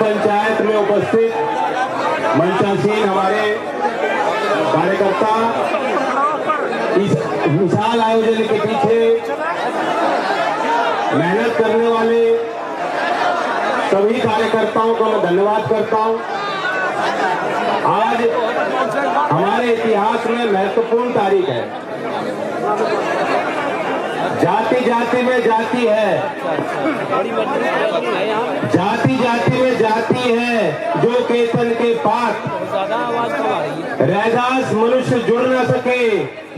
पंचायत में उपस्थित मंचासीन हमारे कार्यकर्ता, इस विशाल आयोजन के पीछे मेहनत करने वाले सभी कार्यकर्ताओं को मैं धन्यवाद करता हूं। आज हमारे इतिहास में महत्वपूर्ण तारीख है। जाति जाति में जाति है, जाति जाति में जाति है, जो केतन के पात रैदास मनुष्य जुड़ न सके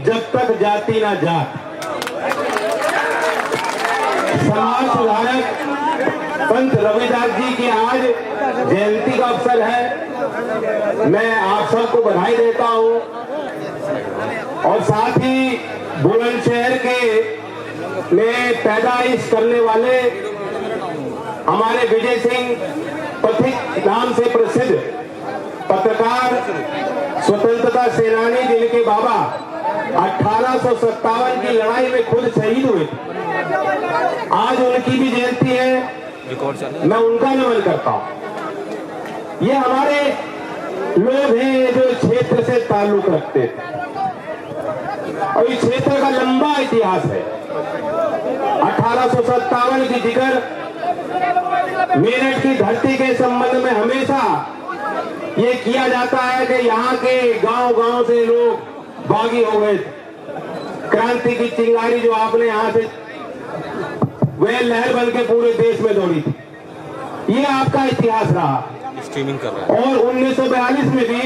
जब तक जाति ना जात। समाज सुधारक संत रविदास जी की आज जयंती का अवसर है। मैं आप सबको बधाई देता हूं और साथ ही बुलंदशहर के में पैदाइश करने वाले हमारे विजय सिंह पथिक नाम से प्रसिद्ध पत्रकार, स्वतंत्रता सेनानी, जिनके बाबा 1857 की लड़ाई में खुद शहीद हुए, आज उनकी भी जयंती है। मैं उनका नमन करता हूं। ये हमारे लोग हैं जो क्षेत्र से ताल्लुक रखते थे और इस क्षेत्र का लंबा इतिहास है। 1857 की जिक्र मेरठ की धरती के संबंध में हमेशा ये किया जाता है कि यहाँ के गांव-गांव से लोग बागी हो गए। क्रांति की चिंगारी जो आपने यहाँ से वह लहर बन के पूरे देश में दौड़ी थी। ये आपका इतिहास रहा। स्ट्रीमिंग कर रहा है। और 1942 में भी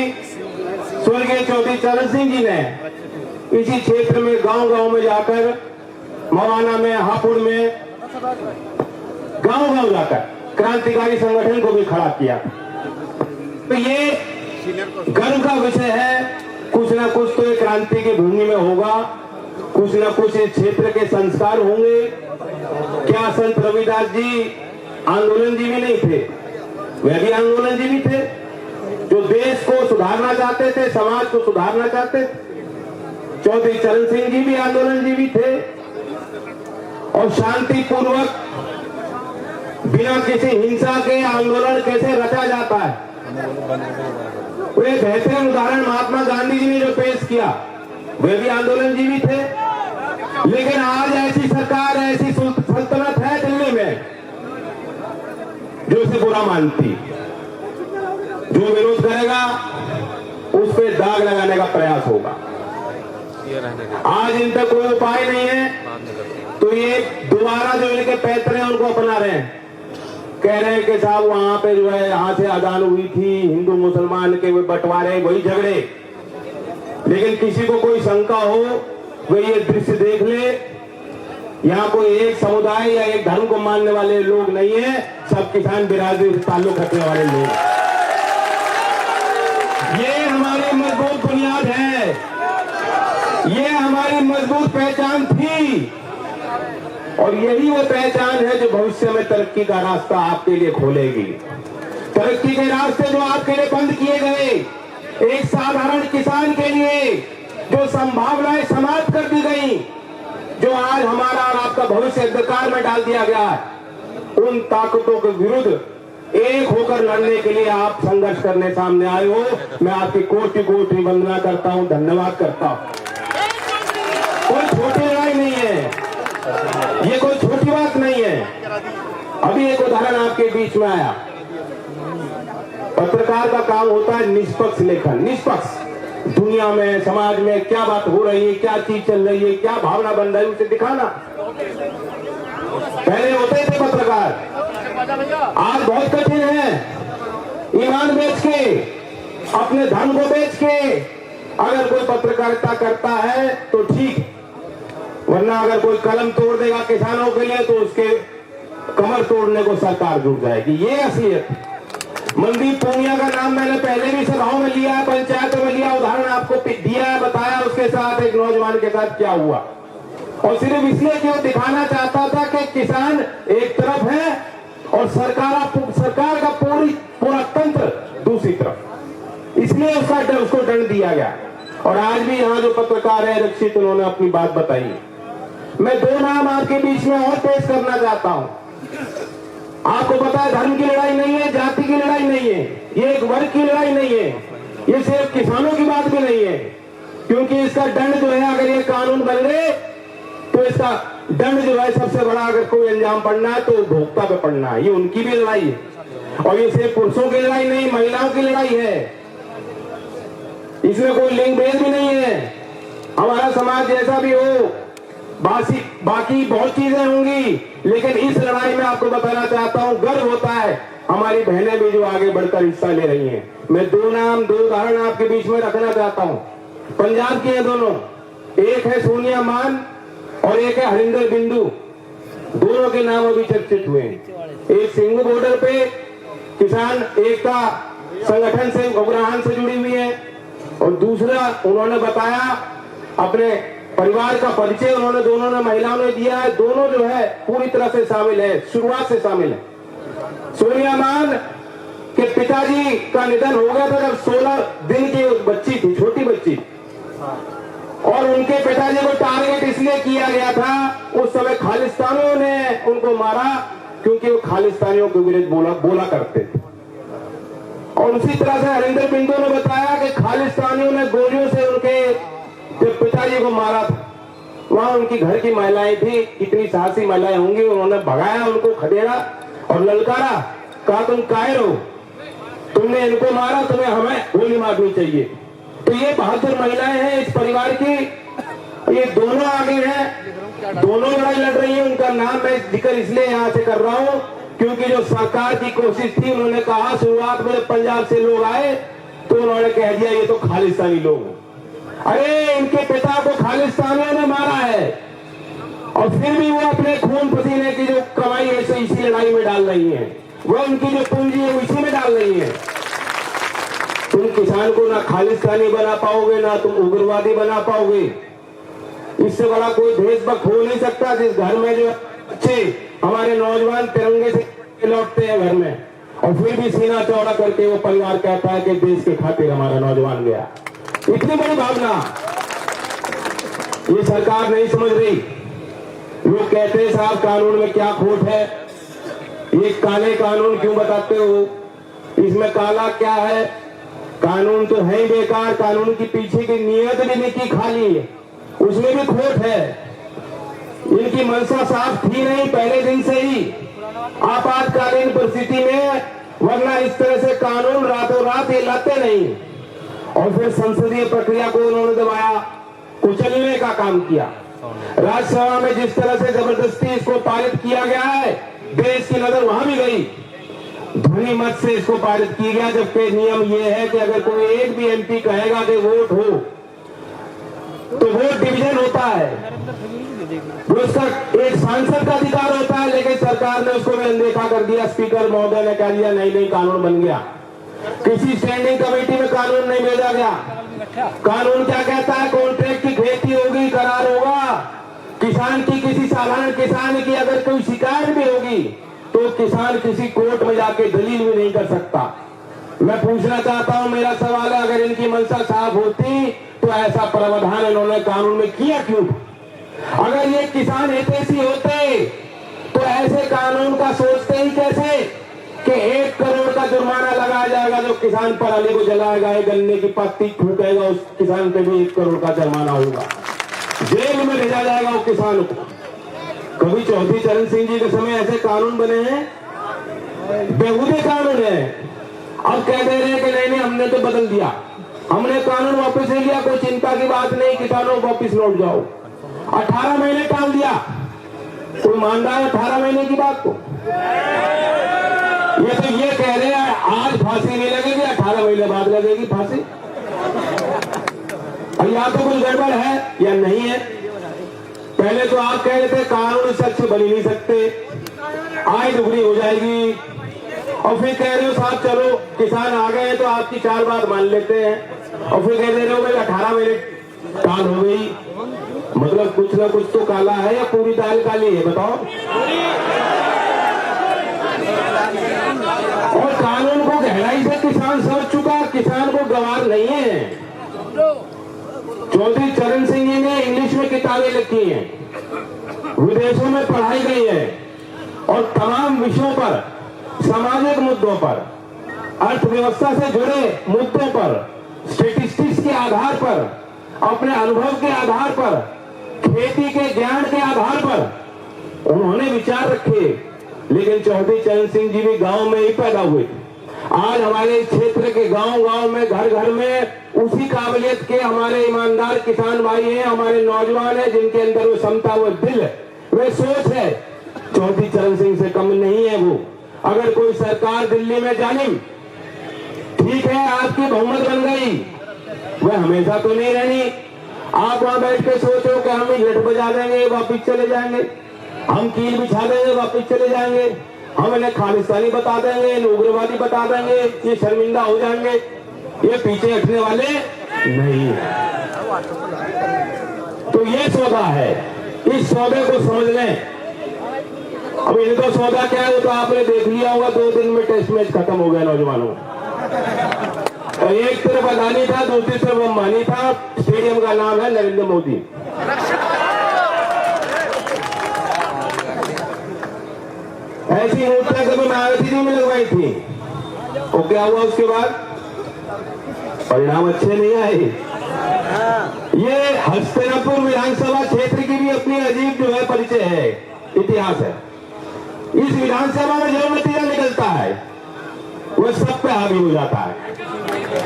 स्वर्गीय चौधरी चरण सिंह जी ने इसी क्षेत्र में गांव-गांव में जाकर, मवाना में, हापुड़ में, गांव-गांव जाकर क्रांतिकारी संगठन को भी खड़ा किया। तो ये गर्व का विषय है। कुछ ना कुछ तो एक क्रांति की भूमि में होगा, कुछ ना कुछ इस क्षेत्र के संस्कार होंगे। क्या संत रविदास जी आंदोलनजीवी नहीं थे? वे भी आंदोलनजीवी थे, जो देश को सुधारना चाहते थे, समाज को सुधारना चाहते थे। चौधरी चरण सिंह जी भी आंदोलनजीवी थे और शांतिपूर्वक बिना किसी हिंसा के आंदोलन कैसे रचा जाता है, वे बेहतरीन उदाहरण महात्मा गांधी जी ने जो पेश किया, वे भी आंदोलनजीवी थे। लेकिन आज ऐसी सरकार, ऐसी सल्तनत है दिल्ली में जो इसे बुरा मानती, जो विरोध करेगा उस पर दाग लगाने का प्रयास होगा। आज इन तक कोई उपाय नहीं है, तो ये दोबारा जो इनके पैतरे हैं उनको अपना रहे हैं। कह रहे हैं कि साहब वहां पे जो है, यहाँ से अदान हुई थी, हिंदू मुसलमान के वो बंटवारे, वही झगड़े। लेकिन किसी को कोई शंका हो, वे ये दृश्य देख ले। यहाँ कोई एक समुदाय या एक धर्म को मानने वाले लोग नहीं है, सब किसान बिरादरी से ताल्लुक रखने वाले लोग। ये हमारी मजबूत बुनियाद है, ये हमारी मजबूत पहचान थी और यही वो पहचान है जो भविष्य में तरक्की का रास्ता आपके लिए खोलेगी। तरक्की के रास्ते जो आपके लिए बंद किए गए, एक साधारण किसान के लिए जो संभावनाएं समाप्त कर दी गई, जो आज हमारा और आपका भविष्य अंधकार में डाल दिया गया है, उन ताकतों के विरुद्ध एक होकर लड़ने के लिए आप संघर्ष करने सामने आए हो। मैं आपकी कोटि कोटि वंदना करता हूं, धन्यवाद करता हूं। कोई छोटी लड़ाई नहीं है, ये कोई छोटी बात नहीं है। अभी एक उदाहरण आपके बीच में आया। पत्रकार का काम होता है निष्पक्ष लेखन। निष्पक्ष दुनिया में, समाज में क्या बात हो रही है, क्या चीज चल रही है, क्या भावना बन रही है, उसे दिखाना। पहले होते थे पत्रकार, आज बहुत कठिन है। ईमान बेच के, अपने धन को बेच के अगर कोई पत्रकारिता करता है तो ठीक, वरना अगर कोई कलम तोड़ देगा किसानों के लिए तो उसके कमर तोड़ने को सरकार जुट जाएगी। ये असलियत। मनदीप पूनिया का नाम मैंने पहले भी सभाओं में लिया है, पंचायतों में लिया, उदाहरण आपको दिया है, बताया उसके साथ एक नौजवान के साथ क्या हुआ। और सिर्फ इसलिए कि वो दिखाना चाहता था कि किसान एक तरफ है और सरकार का पूरा तंत्र दूसरी तरफ, इसलिए उसको दंड दिया गया। और आज भी यहाँ जो पत्रकार है रक्षित, उन्होंने अपनी बात बताई। मैं दो नाम आपके बीच में और पेश करना चाहता हूं। आपको पता है धर्म की लड़ाई नहीं है, जाति की लड़ाई नहीं है, ये एक वर्ग की लड़ाई नहीं है, ये सिर्फ किसानों की बात भी नहीं है। क्योंकि इसका दंड जो है, अगर ये कानून बन गए तो इसका दंड जो है सबसे बड़ा, अगर कोई अंजाम पड़ना है तो उपभोक्ता पे पड़ना है। ये उनकी भी लड़ाई है और ये सिर्फ पुरुषों की लड़ाई नहीं, महिलाओं की लड़ाई है। इसमें कोई लिंग भेद भी नहीं है। हमारा समाज जैसा भी हो, बाकी बहुत चीजें होंगी, लेकिन इस लड़ाई में आपको बताना चाहता हूं, गर्व होता है हमारी बहनें भी जो आगे बढ़कर हिस्सा ले रही हैं। मैं दो उदाहरण आपके बीच में रखना चाहता हूं। पंजाब की है दोनों, एक है सोनिया मान और एक है हरिंदर बिंदु। दोनों के नाम अभी चर्चित हुए हैं। एक सिंघू बॉर्डर पे किसान एकता संगठन से, उग्रहान से जुड़ी हुई है, और दूसरा उन्होंने बताया अपने परिवार का परिचय उन्होंने, दोनों ने, महिलाओं ने दिया है। दोनों जो है पूरी तरह से शामिल है, शुरुआत से शामिल है। सोनिया मान के पिताजी का निधन हो गया था जब 16 दिन की बच्ची थी, छोटी बच्ची, और उनके पिताजी को टारगेट इसलिए किया गया था, उस समय खालिस्तानियों ने उनको मारा क्योंकि वो खालिस्तानियों के विरुद्ध बोला करते थे। और उसी तरह से हरिंदर बिंदु ने बताया कि खालिस्तानियों ने गोलियों से उनके जब पिताजी को मारा था, वहां उनकी घर की महिलाएं थी, कितनी साहसी महिलाएं होंगी, उन्होंने भगाया, उनको खदेड़ा और ललकारा, कहा तुम कायर हो, तुमने इनको मारा, तुम्हें हमें गोली मारनी चाहिए। तो ये बहादुर महिलाएं हैं इस परिवार की, ये दोनों आगे हैं, दोनों लड़ाई लड़ रही है। उनका नाम मैं जिक्र इसलिए यहाँ से कर रहा हूँ क्योंकि जो सरकार की कोशिश थी, उन्होंने कहा शुरुआत में पंजाब से लोग आए तो उन्होंने कह दिया ये तो खालिस्तानी लोग हैं। अरे इनके पिता को खालिस्तानियों ने मारा है और फिर भी वो अपने खून पसीने की जो कमाई है इसी लड़ाई में डाल रही है, वो उनकी जो पूंजी है वो इसी में डाल रही है। तुम किसान को ना खालिस्तानी बना पाओगे, ना तुम उग्रवादी बना पाओगे। इससे बड़ा कोई देशभक्त हो नहीं सकता जिस घर में जो अच्छे हमारे नौजवान तिरंगे से लौटते हैं घर में, और फिर भी सीना चौड़ा करके वो परिवार कहता है कि देश के खातिर हमारा नौजवान गया। इतनी बड़ी भावना ये सरकार नहीं समझ रही। लोग कहते हैं साहब कानून में क्या खोट है, ये काले कानून क्यों बताते हो, इसमें काला क्या है, कानून तो है ही बेकार, कानून की पीछे की नीयत भी निकी खाली है, उसमें भी खोट है। इनकी मंशा साफ थी नहीं पहले दिन से ही, आपातकालीन परिस्थिति में, वरना इस तरह से कानून रातों रात ये लाते नहीं। और फिर संसदीय प्रक्रिया को उन्होंने दबाया, कुचलने का काम किया। राज्यसभा में जिस तरह से जबरदस्ती इसको पारित किया गया है, देश की नजर वहां भी गई, ध्वनि मत से इसको पारित किया गया, जबकि नियम यह है कि अगर कोई एक भी एमपी कहेगा कि वोट हो तो वोट डिवीजन होता है, वो उसका एक सांसद का अधिकार होता है, लेकिन सरकार ने उसको भी अनदेखा कर दिया। स्पीकर महोदय ने कह दिया नहीं कानून बन गया, किसी स्टैंडिंग कमेटी में कानून नहीं भेजा गया। कानून क्या कहता है, कॉन्ट्रैक्ट की खेती होगी, करार होगा, किसान की, किसी साधारण किसान की अगर कोई शिकायत भी होगी तो किसान किसी कोर्ट में जाके दलील भी नहीं कर सकता। मैं पूछना चाहता हूं, मेरा सवाल है, अगर इनकी मंशा साफ होती तो ऐसा प्रावधान इन्होंने कानून में किया क्यों? अगर ये किसान हितैषी होते तो ऐसे कानून का सोचते ही कैसे कि 1 करोड़ का जुर्माना लगाया जाएगा जो किसान पराली को जलाएगा, गन्ने की पत्ती ठूकेगा, उस किसान पे भी 1 करोड़ का जुर्माना होगा, जेल में भेजा जाएगा वो किसान को। कभी चौधरी चरण सिंह जी के समय ऐसे कानून बने हैं, बेहूदे कानून है। अब कह दे रहे हैं कि नहीं हमने तो बदल दिया, हमने कानून वापस ले लिया, कोई चिंता की बात नहीं, किसानों वापस लौट जाओ। 18 महीने टाल दिया, कोई मान रहा है 18 महीने की बात को? ये तो ये कह रहे हैं आज फांसी नहीं लगेगी, 18 महीने बाद लगेगी फांसी। और या तो कुछ गड़बड़ है या नहीं है। पहले तो आप कह रहे थे कानून सच बन ही नहीं सकते, आय दुगनी हो जाएगी, और फिर कह रहे हो साहब चलो किसान आ गए तो आपकी 4 बात मान लेते हैं, और फिर कह रहे हो भाई 18 महीने काल हो गई। मतलब कुछ ना कुछ तो काला है या पूरी दाल काली है, बताओ। और कानून को गहराई से किसान समझ चुका, किसान को गवार नहीं है। चौधरी चरण सिंह जी ने इंग्लिश में किताबें लिखी हैं, विदेशों में पढ़ाई गई है, और तमाम विषयों पर सामाजिक मुद्दों पर, अर्थव्यवस्था से जुड़े मुद्दों पर, स्टेटिस्टिक्स के आधार पर, अपने अनुभव के आधार पर, खेती के ज्ञान के आधार पर उन्होंने विचार रखे। लेकिन चौधरी चरण सिंह जी भी गांव में ही पैदा हुए थे। आज हमारे क्षेत्र के गांव-गांव में, घर घर में उसी काबिलियत के हमारे ईमानदार किसान भाई हैं, हमारे नौजवान हैं, जिनके अंदर वो क्षमता, वो दिल, वे सोच है। चौधरी चरण सिंह से कम नहीं है वो। अगर कोई सरकार दिल्ली में जालिम, ठीक है आपकी बहुमत बन गई, वह हमेशा तो नहीं रहनी। आप वहां बैठ के सोचो कि हम लठ बजा देंगे वापिस चले जाएंगे, हम कील बिछा देंगे वापिस चले जाएंगे, हम इन्हें खालिस्तानी बता देंगे, इन्हें उग्रवादी बता देंगे, ये शर्मिंदा हो जाएंगे, ये पीछे हटने वाले नहीं है। तो ये सौदा है, इस सौदे को समझ लें। अब इनका सौदा क्या है तो आपने देख लिया होगा, 2 दिन में टेस्ट मैच खत्म हो गया नौजवानों। और एक तरफ अदानी था, दूसरी तरफ अंबानी था। स्टेडियम का नाम है नरेंद्र मोदी। ऐसी मूर्तियां कभी मायावती जी में लगवाई थी, और क्या हुआ उसके बाद? परिणाम अच्छे नहीं आए। ये हस्तिनापुर विधानसभा क्षेत्र की भी अपनी अजीब जो है परिचय है, इतिहास है। इस विधानसभा में जो नतीजा निकलता है वो सब पे हावी हो जाता है।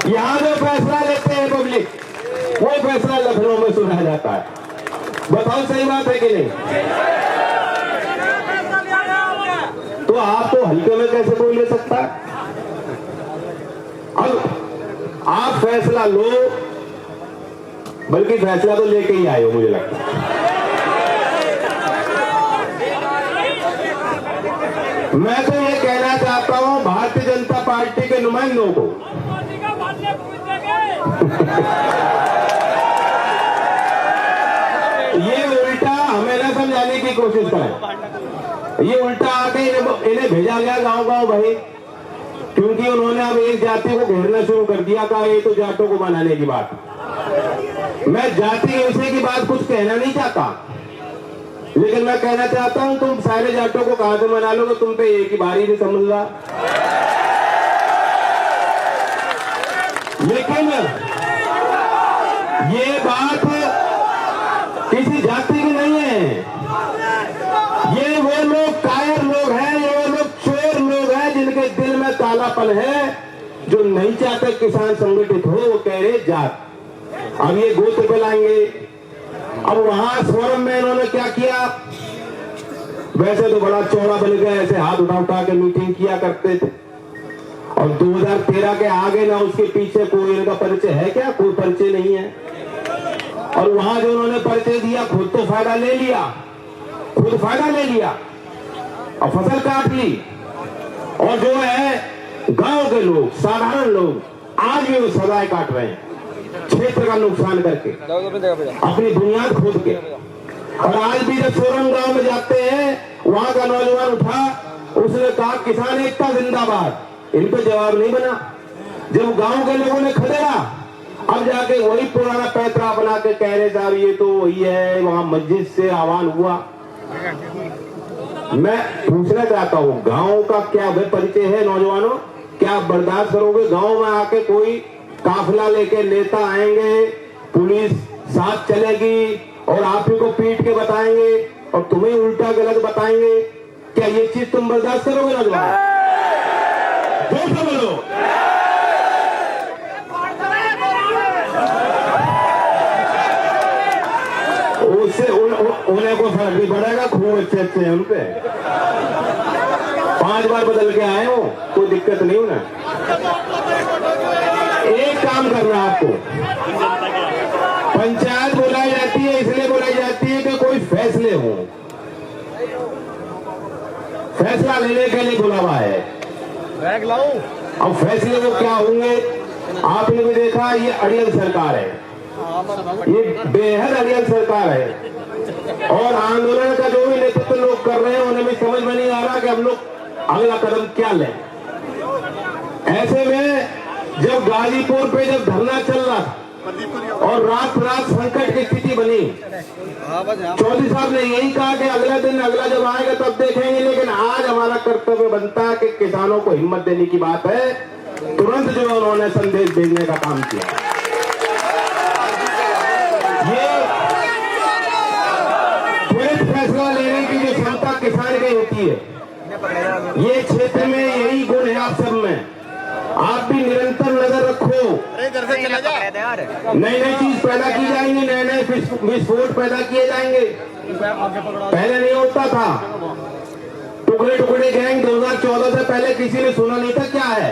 यहाँ जो फैसला लेते हैं पब्लिक, वो फैसला लखनऊ में सुना जाता है। बताओ सही बात है कि नहीं? तो आप तो हल्के में कैसे बोल ले सकता? अब आप फैसला लो, बल्कि फैसला तो लेके ही आए हो मुझे लगता है। मैं तो ये कहना चाहता हूं भारतीय जनता पार्टी के नुमाइंदों को, ये उल्टा हमें न समझाने की कोशिश करें। ये उल्टा आके इन्हें भेजा गया गांव-गांव भाई, क्योंकि उन्होंने अब एक जाति को घेरना शुरू कर दिया था। ये तो जाटों को बनाने की बात। मैं जाति के विषय की बात कुछ कहना नहीं चाहता, लेकिन मैं कहना चाहता हूं तुम सारे जाटों को कहां से मना लोगे? तुम पे एक ही बारी नहीं समझ रहा। लेकिन ये बात किसी जाति की नहीं है। ये वो लोग कायर लोग हैं, ये वो लोग चोर लोग हैं, जिनके दिल में कालापन है, जो नहीं चाहते किसान संगठित हो। वो कह रहे जात, अब ये गोत्र पे लाएंगे। अब वहां फोरम में इन्होंने क्या किया? वैसे तो बड़ा चौड़ा बन गया, ऐसे हाथ उठा उठा के मीटिंग किया करते थे। और 2013 के आगे ना उसके पीछे कोई इनका परिचय है क्या? कोई परिचय नहीं है। और वहां जो उन्होंने परिचय दिया, खुद तो फायदा ले लिया, खुद फायदा ले लिया और फसल काट ली। और जो है गांव के लोग, साधारण लोग, आज भी वो सजाएं काट रहे हैं, क्षेत्र का नुकसान करके, अपनी बुनियाद खोद के। और आज भी जब सोरम गांव में जाते हैं, वहां का नौजवान उठा, उसने कहा किसान एकता जिंदाबाद। इन पे जवाब नहीं बना। जब गांव के लोगों ने खदेड़ा, अब जाके वही पुराना पैतरा बना के कह रहे साहब ये तो वही है, वहां मस्जिद से आह्वान हुआ। मैं पूछना चाहता हूँ, गांव का क्या वे परिचय है? नौजवानों, क्या आप बर्दाश्त करोगे गांव में आके कोई काफिला लेके नेता आएंगे, पुलिस साथ चलेगी और आप ही को पीट के बताएंगे और तुम्हें उल्टा गलत बताएंगे? क्या ये चीज तुम बर्दाश्त करोगे नौजवान? जोर से बोलो। उससे उन्हें कोई फर्क नहीं पड़ेगा, खूब अच्छे हैं उनपे। 5 बार बदल के आए हो, कोई दिक्कत नहीं उन्हें। एक काम करना आपको, पंचायत बुलाई जाती है, इसलिए बुलाई जाती है कि कोई फैसले हो, फैसला लेने के लिए बुलावा है। अब फैसले वो क्या होंगे? आपने भी देखा, ये अड़ियल सरकार है, ये बेहद अड़ियल सरकार है। और आंदोलन का जो भी नेतृत्व लोग कर रहे हैं, उन्हें भी समझ में नहीं आ रहा कि हम लोग अगला कदम क्या लें। ऐसे में जब गाजीपुर पे जब धरना चल रहा था, और रात रात संकट की स्थिति बनी। चौधरी साहब ने यही कहा कि अगला दिन अगला जब आएगा तब देखेंगे, लेकिन आज हमारा कर्तव्य बनता है कि किसानों को हिम्मत देने की बात है। तुरंत जो उन्होंने संदेश भेजने का काम किया। ये त्वरित फैसला लेने की जो क्षमता किसान की होती है, ये क्षेत्र में यही गुण है आप सब में। आप भी निरंतर नजर रखो, नई नई चीज पैदा की जाएंगी, नए नए विस्फोट पैदा किए जाएंगे। पहले नहीं होता था। टुकड़े टुकड़े गैंग 2014 से पहले किसी ने सुना नहीं था क्या है।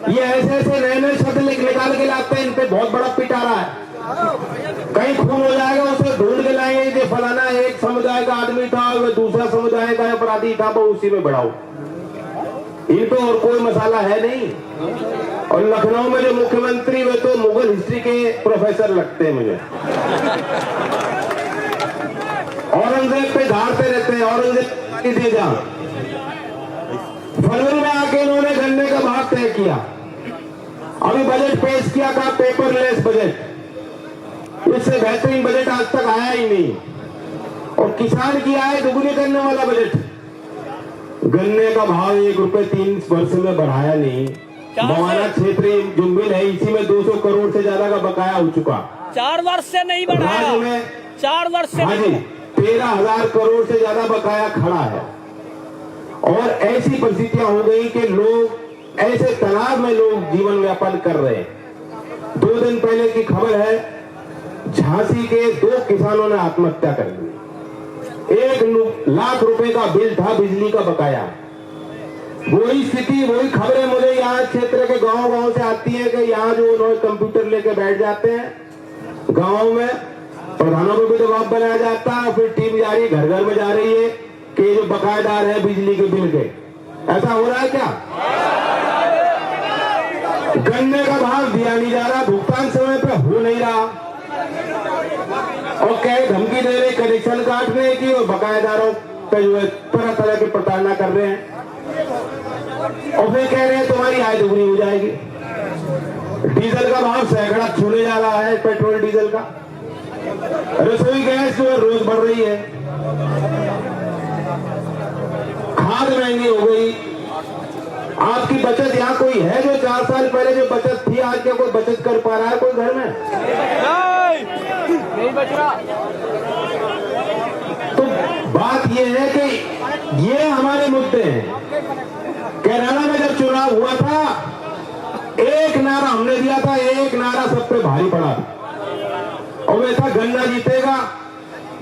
ये ऐसे ऐसे नए नए शब्द निकाल के लाते हैं, इन पे बहुत बड़ा पिटारा है। कहीं खून हो जाएगा उसे ढूंढ के लाएंगे कि फलाना एक समुदाय का आदमी था, वह दूसरा समुदाय का अपराधी था, वो उसी में बढ़ाओ। इन तो और कोई मसाला है नहीं। और लखनऊ में जो मुख्यमंत्री वे तो मुगल हिस्ट्री के प्रोफेसर लगते हैं मुझे। औरंगजेब पे धारते रहते हैं, औरंगजेब दे जा। फरवरी में आके इन्होंने गन्ने का भाव तय किया। अभी बजट पेश किया था, पेपरलेस बजट। इससे बेहतरीन बजट आज तक आया ही नहीं। और किसान की आय दुगुनी करने वाला बजट। गन्ने का भाव 1 रुपए 3 वर्ष में बढ़ाया नहीं। मवाना क्षेत्रीय जो मिल है इसी में 200 करोड़ से ज्यादा का बकाया हो चुका। 4 वर्ष से नहीं बढ़ाया। राज्य में 4 वर्ष से। हाँ जी, 13,000 करोड़ से ज्यादा बकाया खड़ा है। और ऐसी परिस्थितियां हो गई कि लोग ऐसे तनाव में लोग जीवन यापन कर रहे हैं। 2 दिन पहले की खबर है, झांसी के 2 किसानों ने आत्महत्या कर ली। 1 लाख रुपए का बिल था बिजली का बकाया। वही स्थिति, वही खबरें मुझे यहाँ क्षेत्र के गांव से आती हैं कि यहाँ जो उन्होंने कंप्यूटर लेके बैठ जाते हैं गांव में, प्रधानों को भी दबाव बनाया जाता है। फिर टीम जा रही है, घर घर में जा रही है कि जो बकायेदार है बिजली के बिल के। ऐसा हो रहा है क्या? गन्ने का भाव दिया नहीं जा रहा, भुगतान समय पे हो नहीं रहा, और कहे धमकी दे रहे कनेक्शन काटने की, और बकायेदारों पे जो है तरह तरह की प्रताड़ना कर रहे हैं। और फिर कह रहे हैं तुम्हारी आय दुगनी हो जाएगी। डीजल का भाव सैकड़ा छूने जा रहा है, पेट्रोल डीजल का। रसोई गैस जो है रोज बढ़ रही है। खाद महंगी हो गई। आपकी बचत यहाँ कोई है जो 4 साल पहले जो बचत थी आज क्या कोई बचत कर पा रहा है कोई घर में? नहीं बच रहा। तो बात यह है कि ये हमारे मुद्दे हैं। केरला में जब चुनाव हुआ था, एक नारा हमने दिया था, एक नारा सब पे भारी पड़ा, और वह था गन्ना जीतेगा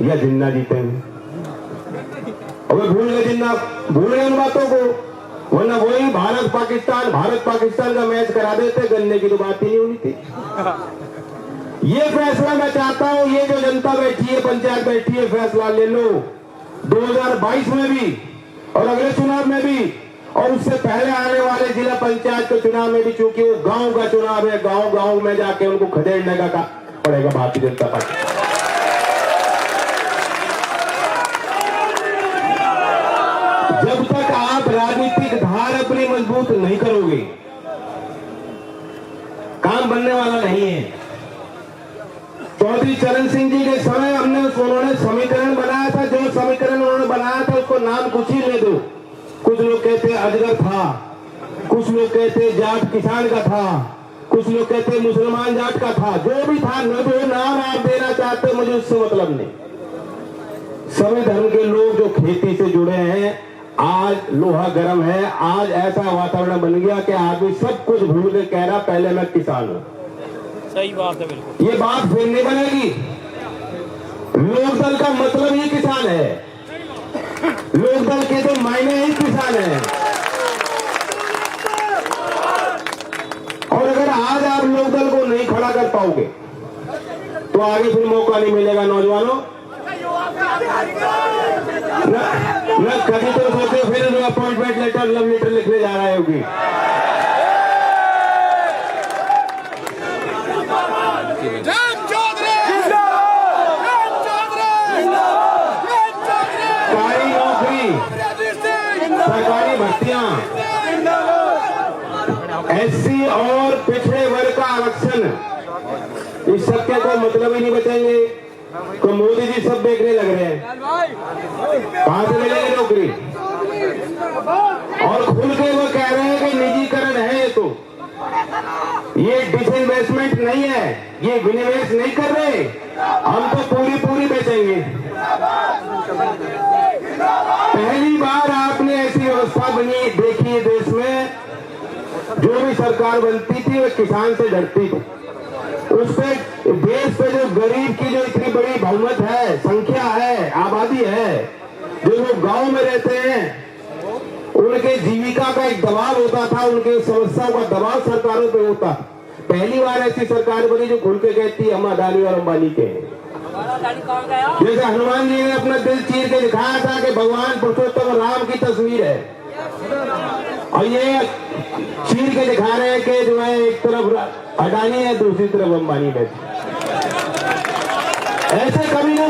या जिन्ना जीतेंगे। और वे भूल गए उन बातों को, वरना वही भारत पाकिस्तान का मैच करा देते, गन्ने की तो बात ही नहीं होनी थी। ये फैसला मैं चाहता हूं, ये जो जनता बैठी है, पंचायत बैठी है, फैसला ले लो 2022 में भी और अगले चुनाव में भी, और उससे पहले आने वाले जिला पंचायत के चुनाव में भी, चूंकि वो गांव का चुनाव है। गांव में जाके उनको खदेड़ने का पड़ेगा भारतीय जनता पार्टी। जब तक आप राजनीतिक धार अपनी मजबूत नहीं करोगे, काम बनने वाला नहीं है। चौधरी चरण सिंह जी के समय उन्होंने समीकरण बनाया था। जो समीकरण उन्होंने बनाया था उसको नाम कुछ ही ले दो। कुछ लोग कहते अजगर था, कुछ लोग कहते जाट किसान का था, कुछ लोग कहते मुसलमान जाट का था। जो भी था, जो नाम आप देना चाहते हो, मुझे उससे मतलब नहीं। सभी धर्म के लोग जो खेती से जुड़े हैं, आज लोहा गर्म है। आज ऐसा वातावरण बन गया कि आदमी सब कुछ भूल के कह रहा पहले मैं किसान हूं। सही बात है, बिल्कुल। ये बात फिर नहीं बनेगी। लोकदल का मतलब ही किसान है। लोकदल के तो मायने ही किसान है। और अगर आज आप लोकदल को नहीं खड़ा कर पाओगे तो आगे फिर मौका नहीं मिलेगा नौजवानों। न कभी तो सोचे फिर अपॉइंटमेंट लेटर, लव लेटर लिखने जा रहे होगी। सरकारी नौकरी, सरकारी भर्तियां, SC और पिछड़े वर्ग का आरक्षण, इस सत्य को मतलब ही नहीं बचेंगे तो मोदी जी सब देखने लग रहे हैं कहां से मिलेगी नौकरी। और खुल के वो कह रहे हैं कि निजीकरण है ये डिसइन्वेस्टमेंट नहीं है, ये विनिवेश नहीं कर रहे, हम तो पूरी बेचेंगे। पहली बार आपने ऐसी व्यवस्था बनी देखी है देश में, जो भी सरकार बनती थी वो किसान से डरती थी। उस पे देश पे जो गरीब की जो इतनी बड़ी बहुमत है, संख्या है, आबादी है, जो लोग गांव में रहते हैं, उनके जीविका का एक दबाव होता था, उनके समस्याओं का दबाव सरकारों पे होता। पहली बार ऐसी सरकार बनी जो खुल के कहती हम अडानी और अंबानी के हैं। जैसे हनुमान जी ने अपना दिल चीर के दिखाया था कि भगवान पुरुषोत्तम राम की तस्वीर है, और ये चीर के दिखा रहे हैं कि जो है एक तरफ अडानी है, दूसरी तरफ अंबानी बैठे। ऐसे कभी ना